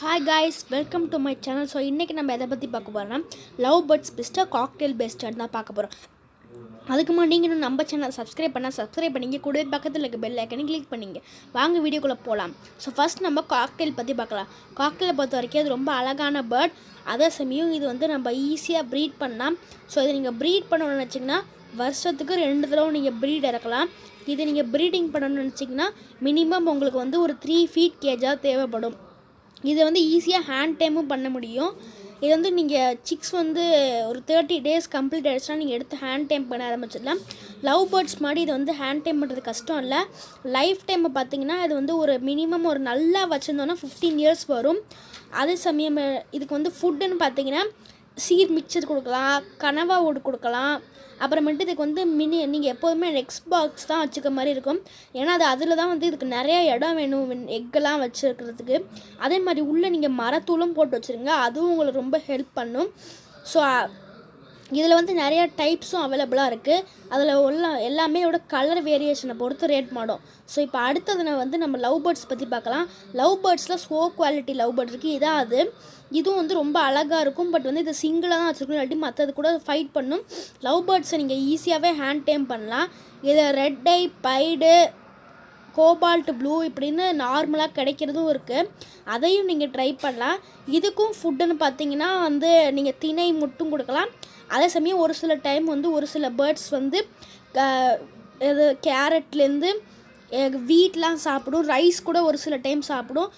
Hi guys, welcome to my channel. So இன்றைக்கி நம்ம எதை பற்றி பார்க்க போகிறோம்னா லவ் பேர்ட்ஸ் பெஸ்ட்டாக காக்டெயில் பெஸ்ட்டாக தான் பார்க்க போகிறோம். அதுக்கு முன்னாடி நீங்கள் இன்னும் நம்ம சேனல் சப்ஸ்கிரைப் பண்ணிங்க, கூடவே பக்கத்தில் இருக்க பெல் ஐக்கனை கிளிக் பண்ணிங்க. வாங்க வீடியோக்குள்ளே போகலாம். ஸோ ஃபஸ்ட் நம்ம காக்டெயில் பற்றி பார்க்கலாம். காக்டெயிலை பொறுத்த வரைக்கும் அது ரொம்ப அழகான பேர்ட். அதே சமயம் இது வந்து நம்ம ஈஸியாக ப்ரீட் பண்ணலாம். ஸோ இதை நீங்கள் ப்ரீட் பண்ணணும்னு நினச்சிங்கன்னா வருஷத்துக்கு 2 தடவை நீங்கள் ப்ரீட் இறக்கலாம். இது நீங்கள் ப்ரீடிங் பண்ணணும்னு நினச்சிங்கன்னா மினிமம் உங்களுக்கு வந்து ஒரு 3 feet கேஜாக தேவைப்படும். இது வந்து ஈஸியாக ஹேண்ட் டைமும் பண்ண முடியும். இது வந்து நீங்கள் சிக்ஸ் வந்து ஒரு 30 days கம்ப்ளீட் ஆகிடுச்சுன்னா நீங்கள் எடுத்து ஹேண்ட் டைம் பண்ண ஆரம்பிச்சிடலாம். லவ் பேர்ட்ஸ் மாதிரி இது வந்து ஹேண்ட் டைம் பண்ணுறது கஷ்டம் இல்லை. லைஃப் டைம் பார்த்திங்கன்னா இது வந்து ஒரு மினிமம் ஒரு நல்லா வச்சுருந்தோன்னா 15 years வரும். அதே சமயம் இதுக்கு வந்து ஃபுட்டுன்னு பார்த்திங்கன்னா சீட் மிக்சர் கொடுக்கலாம், கனவா ஓடு கொடுக்கலாம். அப்புறமேட்டு இதுக்கு வந்து நீங்கள் எப்போதுமே எக்ஸ் பாக்ஸ் தான் வச்சுக்க மாதிரி இருக்கும். ஏன்னா அதில் தான் வந்து இதுக்கு நிறைய இடம் வேணும் எக்கெல்லாம் வச்சுருக்கிறதுக்கு. அதே மாதிரி உள்ளே நீங்கள் மரத்தூளும் போட்டு வச்சுருங்க, அதுவும் உங்களுக்கு ரொம்ப ஹெல்ப் பண்ணும். ஸோ இதில் வந்து நிறையா டைப்ஸும் அவைலபிளாக இருக்குது. அதில் எல்லாமே கலர் வேரியேஷனை பொறுத்து ரேட் மாடும். ஸோ இப்போ அடுத்தது வந்து நம்ம லவ் பேர்ட்ஸ் பற்றி பார்க்கலாம். லவ் பேர்ட்ஸில் ஸோ குவாலிட்டி லவ் பேர்ட் இருக்குது. இதான் இதுவும் வந்து ரொம்ப அழகாக இருக்கும். பட் வந்து இது சிங்கிளாக தான் வச்சுருக்கணும், இல்லாட்டி மற்றது கூட ஃபைட் பண்ணும். லவ் பேர்ட்ஸை நீங்கள் ஈஸியாகவே ஹேண்ட் டைம் பண்ணலாம். இதை ரெட் ஐ, பைடு, கோபால்ட் ப்ளூ இப்படின்னு நார்மலாக கிடைக்கிறதும் இருக்குது. அதையும் நீங்கள் ட்ரை பண்ணலாம். இதுக்கும் ஃபுட்டுன்னு பார்த்தீங்கன்னா வந்து நீங்கள் திணை மட்டும் கொடுக்கலாம். அதே சமயம் ஒரு சில டைம் வந்து ஒரு சில பேர்ட்ஸ் வந்து இது கேரட்லேருந்து வீட்லாம் சாப்பிடும், ரைஸ் கூட ஒரு சில டைம் சாப்பிடும்.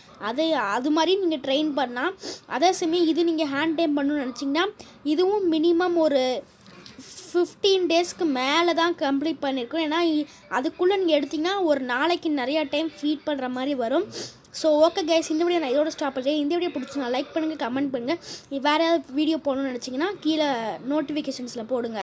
அது மாதிரி நீங்கள் ட்ரெயின் பண்ணால். அதே சமயம் இது நீங்கள் ஹேண்ட் டைம் பண்ணணும்னு நினச்சிங்கன்னா இதுவும் மினிமம் ஒரு 15 daysக்கு மேலே தான் கம்ப்ளீட் பண்ணியிருக்கோம். ஏன்னா அதுக்குள்ளே நீங்கள் எடுத்திங்கன்னா ஒரு நாளைக்கு நிறையா டைம் ஃபீட் பண்ணுற மாதிரி வரும். ஸோ ஓகே கைஸ், இந்த வீடியோ நான் இதோட ஸ்டாப் பண்ணுறேன். இந்த வீடியோ பிடிச்சினா லைக் பண்ணுங்கள், கமெண்ட் பண்ணுங்கள். வேறு ஏதாவது வீடியோ போடணும்னு நினச்சிங்கன்னா கீழே நோட்டிஃபிகேஷன்ஸில் போடுங்க.